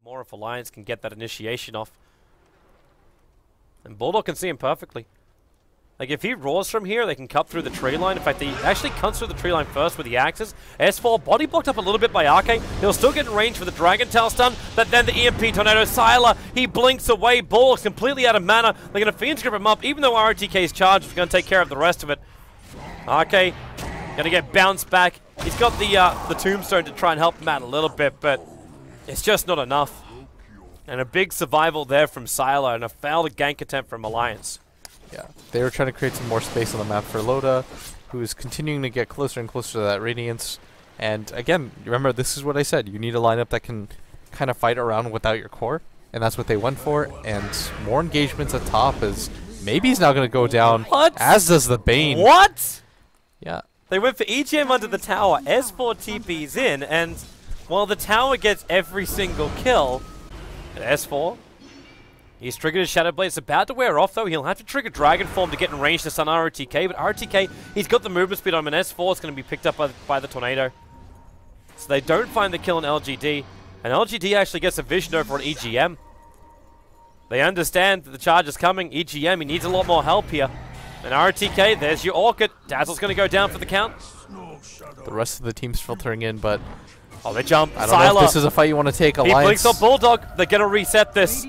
More if Alliance can get that initiation off. And Bulldog can see him perfectly. Like, if he roars from here, they can cut through the tree line. In fact, he actually cuts through the tree line first with the axes. S4 body blocked up a little bit by Arcane. He'll still get in range for the Dragon Tail stun, but then the EMP Tornado. Sylar, he blinks away. Bulldog's completely out of mana. They're going to Fiend's Grip him up, even though RTK's charged. He's going to take care of the rest of it. Arcane going to get bounced back. He's got the Tombstone to try and help him out a little bit, but it's just not enough. And a big survival there from Sylar and a failed gank attempt from Alliance. Yeah, they were trying to create some more space on the map for Loda, who is continuing to get closer and closer to that Radiance. And again, remember, this is what I said. You need a lineup that can kind of fight around without your core, and that's what they went for. And more engagements at top as maybe he's now going to go down, what? As does the Bane. What? Yeah. They went for EGM under the tower, S4 TP's in, and while the tower gets every single kill, S4, he's triggered his Shadow Blade. It's about to wear off, though. He'll have to trigger Dragon Form to get in range to stun RTK, but RTK, he's got the movement speed on him, and S4 is going to be picked up by the Tornado. So they don't find the kill on LGD, and LGD actually gets a vision over on EGM. They understand that the charge is coming. EGM, he needs a lot more help here. And RTK, there's your Orchid. Dazzle's going to go down for the count. The rest of the team's filtering in, but... Oh, they jump. I don't know if this is a fight you want to take, Alliance. He blinks on Bulldog. They're going to reset this.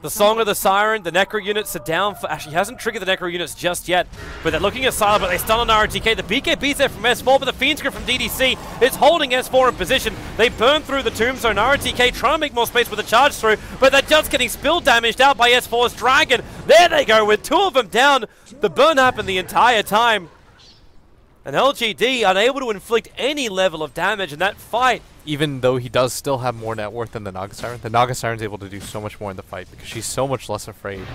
The Song of the Siren, the Necro units are down for... Actually, he hasn't triggered the Necro units just yet. But they're looking at Sylar, but they stun on RTK. The BKB's there from S4, but the Fiend's Grip from DDC is holding S4 in position. They burn through the Tombstone. RTK trying to make more space with the charge through, but they're just getting spill damaged out by S4's Dragon. There they go, with two of them down. The burn happened the entire time. And LGD unable to inflict any level of damage in that fight. Even though he does still have more net worth than the Naga Siren, the Naga Siren's able to do so much more in the fight because she's so much less afraid.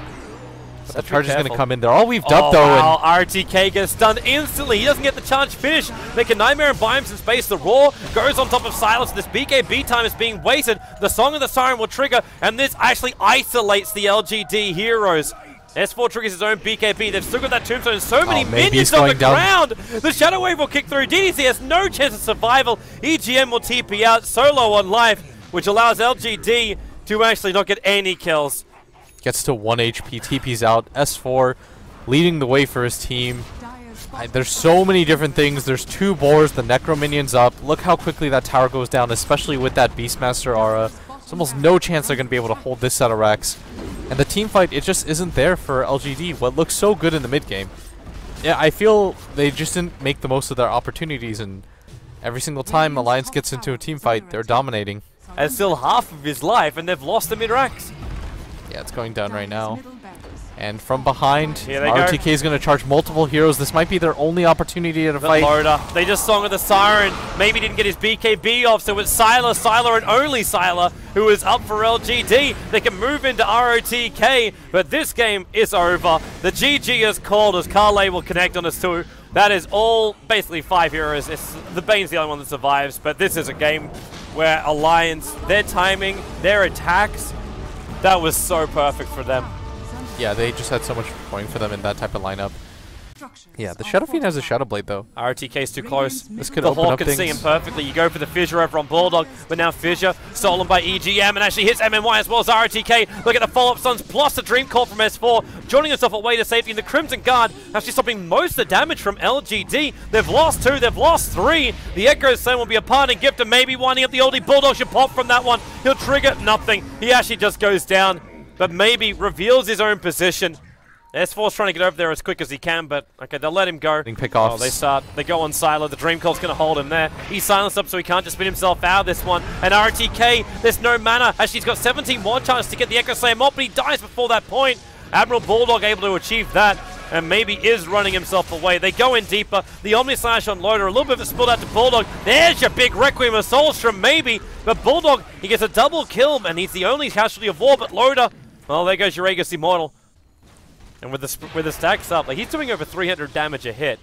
But the charge is going to come in. They're all weaved up, though. Wow, RTK gets stunned instantly. He doesn't get the charge finish. They can Nightmare and buy him some space. The Roar goes on top of Silence. This BKB time is being wasted. The Song of the Siren will trigger, and this actually isolates the LGD heroes. S4 triggers his own BKB. They've still got that Tombstone. So many minions on the ground. The Shadow Wave will kick through. DDC has no chance of survival. EGM will TP out solo on life, which allows LGD to actually not get any kills. Gets to 1 HP, TP's out. S4 leading the way for his team. There's so many different things. There's two boars, the Necro minions up. Look how quickly that tower goes down, especially with that Beastmaster aura. There's almost no chance they're going to be able to hold this set of Rex. And the team fight, it just isn't there for LGD, what looks so good in the mid game. Yeah, I feel they just didn't make the most of their opportunities, and every single time Alliance gets into a team fight, they're dominating. And still half of his life, and they've lost the mid-Rex. Yeah, it's going down right now. And from behind, RTK is going to charge multiple heroes. This might be their only opportunity to fight. Loda. They just Song of the Siren. Maybe didn't get his BKB off, so it's Sylar, and only Sylar, who is up for LGD. They can move into ROTK, but this game is over. The GG is called as Carlay will connect on us too. That is all, basically 5 heroes. The Bane's the only one that survives, but this is a game where Alliance, their timing, their attacks, that was so perfect for them. Yeah, they just had so much going for them in that type of lineup. Yeah, the Shadow Fiend has a Shadow Blade, though. RTK's too close. This could the open Hawk up can things. see him perfectly. You go for the Fissure over on Bulldog, but now Fissure stolen by EGM and actually hits MMY as well as RTK. Look at the follow-up stuns plus the Dream Call from S4, joining himself away to safety. And the Crimson Guard actually stopping most of the damage from LGD. They've lost 2, they've lost 3. The Echo Sun will be a parting gift and maybe winding up the oldie. Bulldog should pop from that one. He'll trigger nothing. He actually just goes down, but maybe reveals his own position. S4's trying to get over there as quick as he can, but okay, they'll let him go. Pick-offs. They go on Sylar. The Dream Call's going to hold him there. He's silenced up so he can't just spin himself out of this one. And RTK, there's no mana. Actually, he's got 17 more chances to get the Echo Slam up, but he dies before that point. Admiral Bulldog able to achieve that, and maybe is running himself away. They go in deeper. The Omni Slash on Loader, a little bit of it spilled out to Bulldog. There's your big Requiem of Soulstrom, maybe. But Bulldog, he gets a double kill, and he's the only casualty of war, but Loader, well, there goes your Aegis Immortal. And with the stacks up, like he's doing over 300 damage a hit.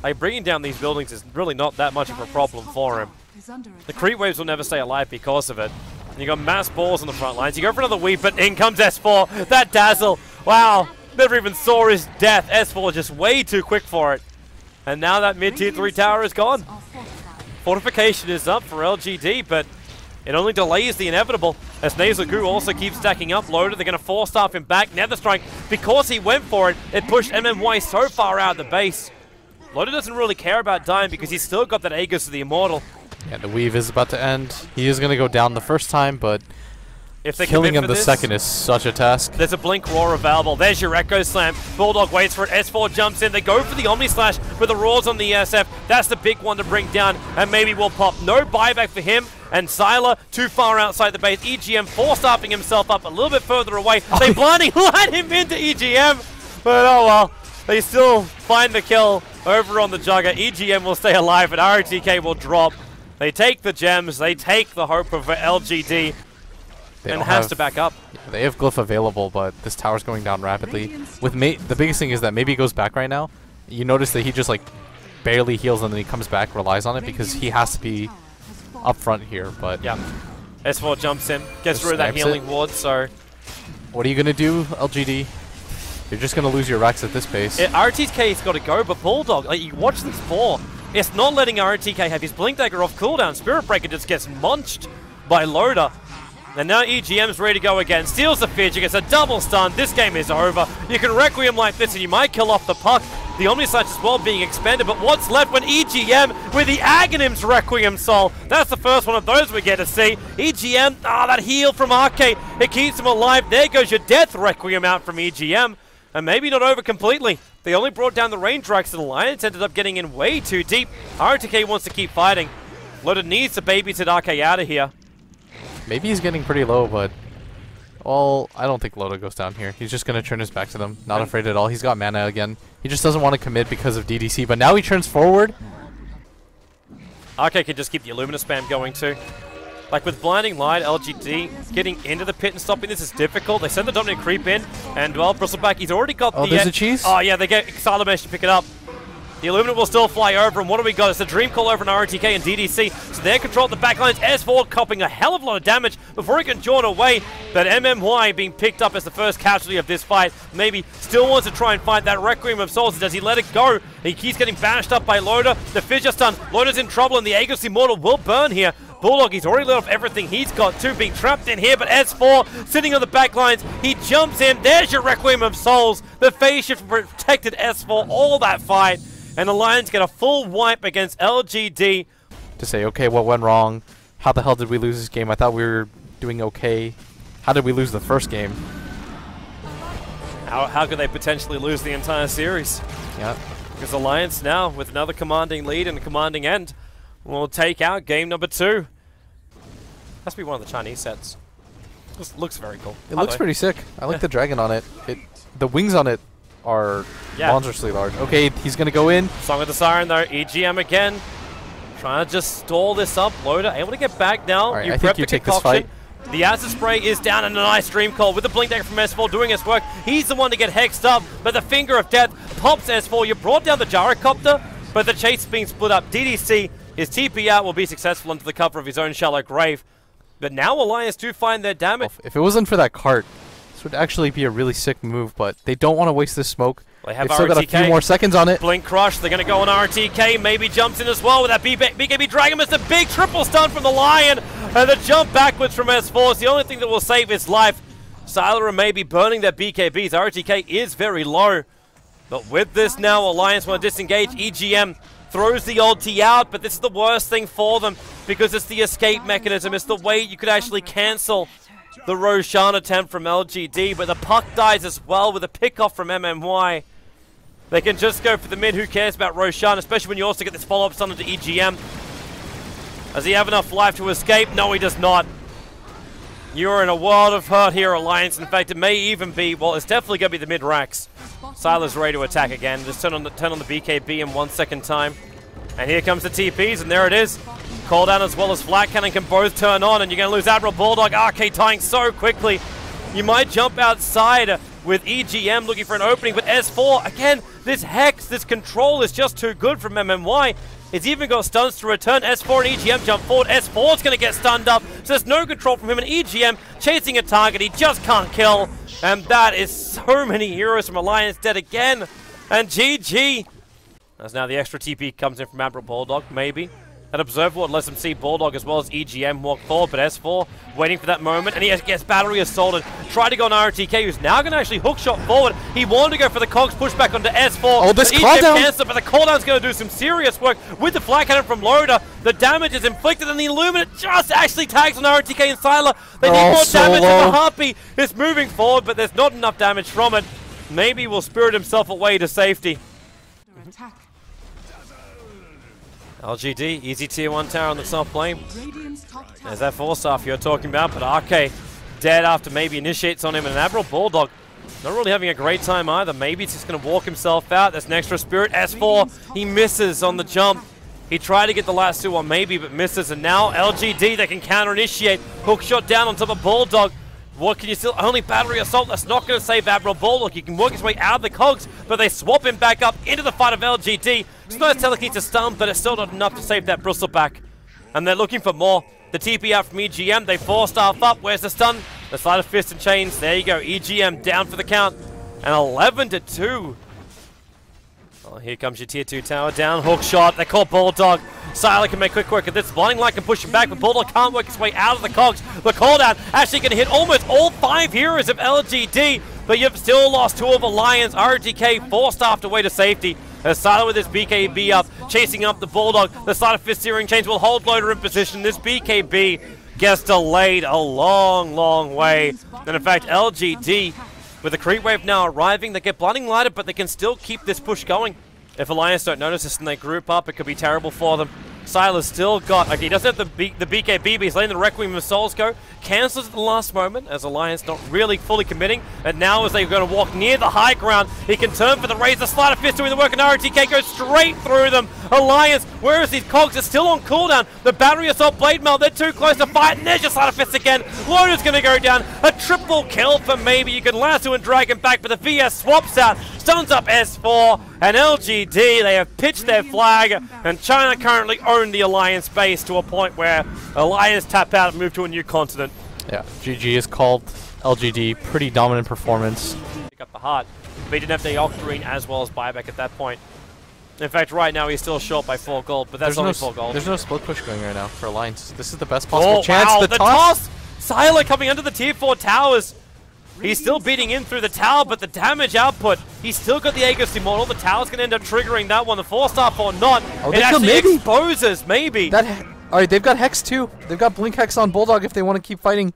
Like bringing down these buildings is really not that much of a problem for him. The creep waves will never stay alive because of it. And you got mass balls on the front lines. You go for another weep, but in comes S4. That Dazzle, wow, never even saw his death. S4 just way too quick for it. And now that mid-tier 3 tower is gone. Fortification is up for LGD, but It only delays the inevitable, as Nasal Goo also keeps stacking up. Loader, they're going to four-staff him back. Nether Strike, because he went for it, it pushed MMY so far out of the base. Loader doesn't really care about dying because he's still got that Aegis of the Immortal. Yeah, the weave is about to end. He is going to go down the first time, but if they killing him the second is such a task. There's a Blink Roar available. There's your Echo Slam. Bulldog waits for it. S4 jumps in. They go for the Omni Slash with the Roars on the SF. That's the big one to bring down, and maybe will pop. No buyback for him. And Sylar too far outside the base. EGM four-staffing himself up a little bit further away. They blinding light him into EGM. But oh well. They still find the kill over on the Jugger. EGM will stay alive, and RTK will drop. They take the gems. They take the hope of LGD. And has to back up. Yeah, they have Glyph available, but this tower's going down rapidly. With the biggest thing is that maybe he goes back right now. You notice that he just like barely heals and then he comes back, relies on it because he has to be up front here. But yeah, S4 jumps in, gets rid of that healing ward. So what are you gonna do, LGD? You're just gonna lose your racks at this pace. RTK's got to go, but Bulldog, like, you watch this fall, it's not letting RTK have his Blink Dagger off cooldown. Spirit Breaker just gets munched by Loader. And now EGM's ready to go again. Steals the Fidge, gets a double stun. This game is over. You can Requiem like this and you might kill off the puck. The Omni Slash as well being expended, but what's left when EGM with the Aghanim's Requiem Soul? That's the first one of those we get to see. EGM, that heal from Arcade, it keeps him alive. There goes your Death Requiem out from EGM. And maybe not over completely. They only brought down the range Drax, and Alliance ended up getting in way too deep. RTK wants to keep fighting. Loaded needs to babysit Arcade out of here. Maybe he's getting pretty low, but well, I don't think Loda goes down here. He's just going to turn his back to them. Not afraid at all. He's got mana again. He just doesn't want to commit because of DDC, but now he turns forward. Arcade can just keep the Illumina spam going too. Like with Blinding Light, LGD getting into the pit and stopping this is difficult. They send the Dominant Creep in, and well, Bristleback, he's already got the... there's a cheese? Oh yeah, they get Xylomesh to pick it up. The Illuminate will still fly over, and what do we got? It's a Dream Call over on RTK and DDC, so they're controlling the backlines. S4 copping a hell of a lot of damage before he can join away, but MMY being picked up as the first casualty of this fight. Maybe still wants to try and find that Requiem of Souls. Does he let it go? He keeps getting bashed up by Loader. The Fissure Stun. Loader's in trouble, and the Aegis Immortal will burn here. Bulldog, he's already let off everything he's got too, being trapped in here, but S4 sitting on the backlines. He jumps in. There's your Requiem of Souls. The phase shift protected S4 all that fight. And the Lions get a full wipe against LGD. To say, okay, what went wrong? How the hell did we lose this game? I thought we were doing okay. How did we lose the first game? How could they potentially lose the entire series? Yeah. Because the Lions now, with another commanding lead and a commanding end, will take out game number 2. Must be one of the Chinese sets. This looks very cool. It looks pretty sick. I like the dragon on it. The wings on it are monstrously large. Okay, he's going to go in. Song of the Siren though, EGM again. Trying to just stall this up. Loader able to get back now. Right, I think you take this fight. The Acid Spray is down and a nice Dream Call with the Blink Dagger from S4 doing his work. He's the one to get hexed up, but the Finger of Death pops S4. You brought down the Gyrocopter, but the chase is being split up. DDC, his TP out will be successful into the cover of his own shallow grave. But now Alliance do find their damage. If it wasn't for that cart, this would actually be a really sick move, but they don't want to waste this smoke. They have still got a few more seconds on it. Blink Crush, they're going to go on RTK, maybe jumps in as well with that BKB Dragon. It's a big triple stun from the Lion, and the jump backwards from S4 is the only thing that will save his life. Sylar may be burning their BKBs. RTK is very low, but with this now, Alliance want to disengage. EGM throws the ulti out, but this is the worst thing for them because it's the escape mechanism. It's the way you could actually cancel the Roshan attempt from LGD, but the puck dies as well with a pickoff from MMY. They can just go for the mid. Who cares about Roshan, especially when you also get this follow-up stun into EGM. Does he have enough life to escape? No, he does not. You're in a world of hurt here, Alliance. In fact, it may even be, well, it's definitely going to be the mid-racks. Sylar's ready to attack again. Just turn on the BKB in 1 second time. And here comes the TPs, and there it is. Call down as well as Flat Cannon can both turn on, and you're going to lose Admiral Bulldog. Arcade tying so quickly. You might jump outside with EGM looking for an opening, but S4, again, this Hex, this control is just too good from MMY. It's even got stuns to return. S4 and EGM jump forward. S4's going to get stunned up, so there's no control from him, and EGM chasing a target he just can't kill. And that is so many heroes from Alliance dead again. And GG. As now the extra TP comes in from Admiral Bulldog, maybe. That Observer Ward lets him see Bulldog as well as EGM walk forward, but S4 waiting for that moment, and he gets battery assaulted. Tried to go on RTK, who's now going to actually hookshot forward. He wanted to go for the cogs pushback onto S4. Oh, this cooldown cancelled, but the cooldown's going to do some serious work with the flag cannon from Loader. The damage is inflicted, and the Illuminate just actually tags on RTK and Sylar. They need more damage, and the Harpy is moving forward, but there's not enough damage from it. Maybe will spirit himself away to safety. LGD, easy tier 1 tower on the top lane. There's that 4-staff you're talking about, but RK dead after maybe initiates on him, and Admiral Bulldog not really having a great time either. Maybe he's just going to walk himself out. There's an extra spirit. S4, he misses on the jump. He tried to get the last 2 on maybe, but misses, and now LGD, they can counter-initiate. Hookshot down on top of Bulldog. What can you still? Only battery assault. That's not going to save Admiral Bulldog. He can work his way out of the cogs, but they swap him back up into the fight of LGD. It's nice telekinesis to stun, but it's still not enough to save that Bristleback. And they're looking for more. The TP out from EGM. They 4-staff up. Where's the stun? The Sleight of Fist and Chains. There you go. EGM down for the count. And 11-2. Well, here comes your tier 2 tower down. Hook shot. They call Bulldog. Sylar can make quick work of this. Blinding Light can push him back, but Bulldog can't work his way out of the cogs. The cooldown actually going to hit almost all 5 heroes of LGD, but you've still lost 2 of Alliance. RTK 4-staffed away to safety. As Sylar with his BKB up, chasing up the Bulldog. The Sleight of Fist Searing Chains will hold Loader in position. This BKB gets delayed a long, long way. And in fact, LGD, with the creep wave now arriving, they get Blinding Lighted, but they can still keep this push going. If Alliance don't notice this and they group up, it could be terrible for them. Sylar's still got, okay, he doesn't have the BKB, but he's letting the Requiem of Souls go. Cancels at the last moment, as Alliance not really fully committing. And now as they're going to walk near the high ground, he can turn for the Razor. Sleight of Fist doing the work, and RTK goes straight through them. Alliance, whereas these cogs are still on cooldown. The Battery Assault Blade Mail, they're too close to fight, and there's your Sleight of Fist again. Loader's going to go down. A triple kill for maybe. You can lasso and drag him back, but the VS swaps out, stuns up S4, and LGD, they have pitched their flag, and China currently own the Alliance base to a point where Alliance tap out and move to a new continent. Yeah, GG is called LGD. Pretty dominant performance. Pick up the heart, but he didn't have the Octarine as well as buyback at that point. In fact, right now he's still short by 4 gold, but that's only 4 gold. There's no split push going right now for Alliance. This is the best possible chance. Wow, the toss! Sylar coming under the tier 4 towers. He's still beating in through the tower, but the damage output, he's still got the Aegis Immortal. The tower's going to end up triggering that one, the 4-staff or not. Oh, it actually exposes, maybe. Alright, they've got Hex too. They've got Blink Hex on Bulldog if they want to keep fighting.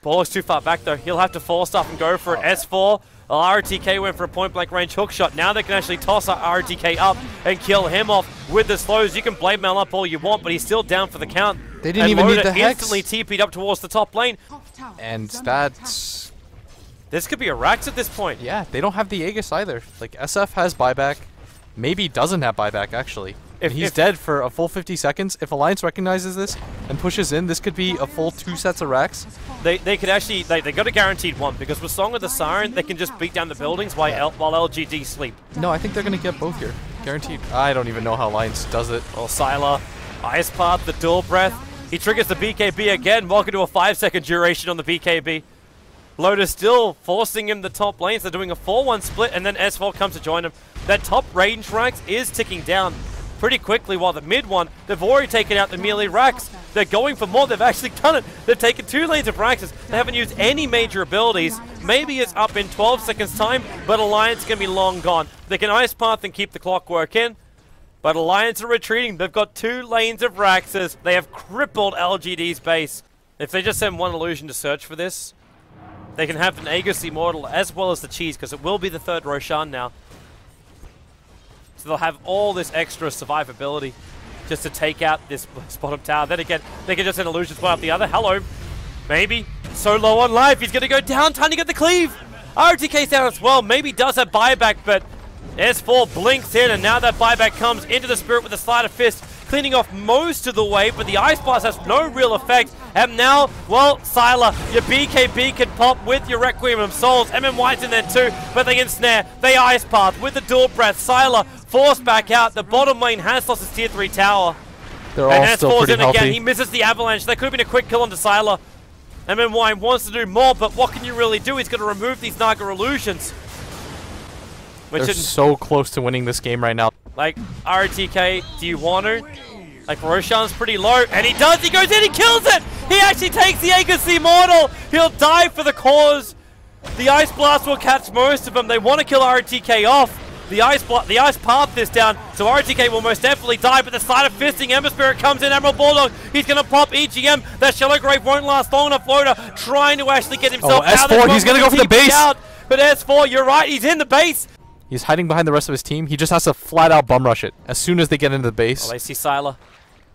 Bulldog's too far back though. He'll have to 4-staff and go for it. S4. RTK went for a point-blank range hook shot. Now they can actually toss RTK up and kill him off with the slows. You can blade mail up all you want, but he's still down for the count. They didn't even need the Hex. Instantly TP'd up towards the top lane. And that's... This could be a Rax at this point. Yeah, they don't have the Aegis either. Like, SF has buyback. Maybe doesn't have buyback, actually. If he's dead for a full 50 seconds, if Alliance recognizes this and pushes in, this could be a full 2 sets of Rax. They could actually, they got a guaranteed one, because with Song of the Siren, they can just beat down the buildings while LGD sleep. No, I think they're going to get both here. Guaranteed. I don't even know how Alliance does it. Well, Sylar, Ice Path, the Dual Breath. He triggers the BKB again. Welcome to a 5-second duration on the BKB. Loader still forcing him the top lanes. They're doing a 4-1 split, and then S4 comes to join him. That top range Rax is ticking down pretty quickly, while the mid one, they've already taken out the melee Rax. They're going for more. They've actually done it. They've taken 2 lanes of Raxes. They haven't used any major abilities. Maybe it's up in 12 seconds time, but Alliance is going to be long gone. They can Ice Path and keep the clockwork in, but Alliance are retreating. They've got 2 lanes of Raxes. They have crippled LGD's base. If they just send one Illusion to search for this, they can have an Aegis Immortal as well as the Cheese, because it will be the 3rd Roshan now. So they'll have all this extra survivability just to take out this bottom tower. Then again, they can just send Illusions one up the other. Hello. Maybe. So low on life. He's going to go down. Time to get the cleave. RTK's down as well. Maybe does have buyback, but S4 blinks in, and now that buyback comes into the Spirit with a Sleight of Fist, cleaning off most of the way, but the Ice Blast has no real effect. And now, well, Sylar, your BKB can pop with your Requiem of Souls. MMY's in there too, but they ensnare. They Ice Path with the Dual Breath. Sylar forced back out. The bottom lane has lost his tier 3 tower. They're all still pretty healthy. Again. He misses the Avalanche. That could have been a quick kill onto Sylar. MMY wants to do more, but what can you really do? He's going to remove these Naga Illusions. They're so close to winning this game right now. Like, RTK, do you want to? Like, Roshan's pretty low, and he does. He goes in, he kills it. He actually takes the Aegis Immortal. He'll die for the cause. The Ice Blast will catch most of them. They want to kill RTK off. The ice path this down, so RTK will most definitely die, but the side of fisting Ember Spirit comes in. Admiral Bulldog, he's going to pop EGM. That Shallow Grave won't last long enough. Floater trying to actually get himself out. S4, he's going to go for the base. Out, but S4, you're right, he's in the base. He's hiding behind the rest of his team. He just has to flat out bum rush it as soon as they get into the base. Well, they see Sylar.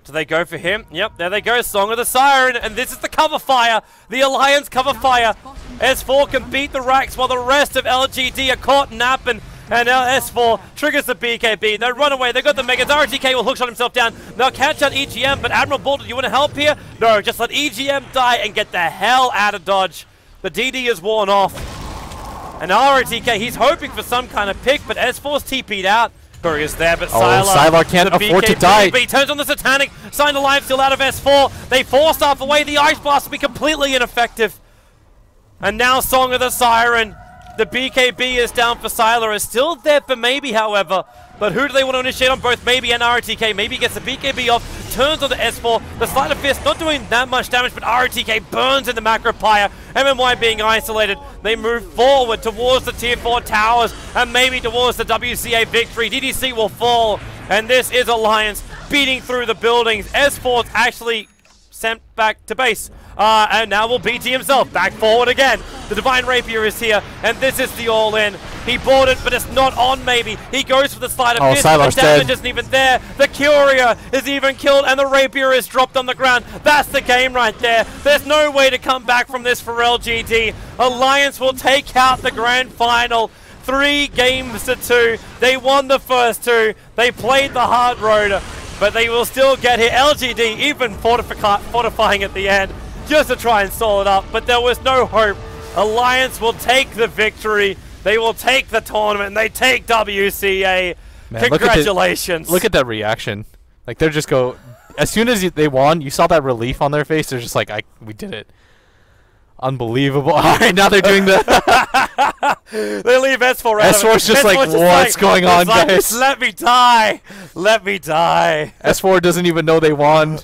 Do they go for him? Yep, there they go. Song of the Siren, and this is the cover fire. The Alliance cover fire. S4 can beat the racks while the rest of LGD are caught napping. And now S4 triggers the BKB. They run away. They got the Megas. RTK will hookshot himself down. They'll catch out EGM, but Admiral Bulldog, you want to help here? No, just let EGM die and get the hell out of dodge. The DD is worn off. And RTK, he's hoping for some kind of pick, but S4's TP'd out. Curry is there, but Sylar can't afford to die. But he turns on the Satanic. Sign of Life still out of S4. They force staff away. The Ice Blast will be completely ineffective. And now Song of the Siren. The BKB is down for Sylar. Is still there for Maybe, however. But who do they want to initiate on both Maybe and RTK? Maybe gets the BKB off, turns on the S4. The Sleight of Fist not doing that much damage, but RTK burns in the Macro Pyre. MMY being isolated. They move forward towards the Tier 4 towers and maybe towards the WCA victory. DDC will fall. And this is Alliance beating through the buildings. S4's actually sent back to base. And now will BT himself back forward again. The Divine Rapier is here, and this is the all-in. He bought it, but it's not on Maybe. He goes for the Sleight of Fist, but the damage isn't even there. The Curia is even killed, and the Rapier is dropped on the ground. That's the game right there. There's no way to come back from this for LGD. Alliance will take out the grand final. 3-2. They won the first 2. They played the hard road, but they will still get here. LGD even fortifying at the end, just to try and stall it up, but there was no hope. Alliance will take the victory. They will take the tournament, and they take WCA. Man, congratulations. Look at that reaction. Like, they're just as soon as they won, you saw that relief on their face. They're just like, we did it. Unbelievable. All right, now they're doing the... They leave S4 out. S4's just like, what's going on, guys? Let me die. Let me die. S4 doesn't even know they won.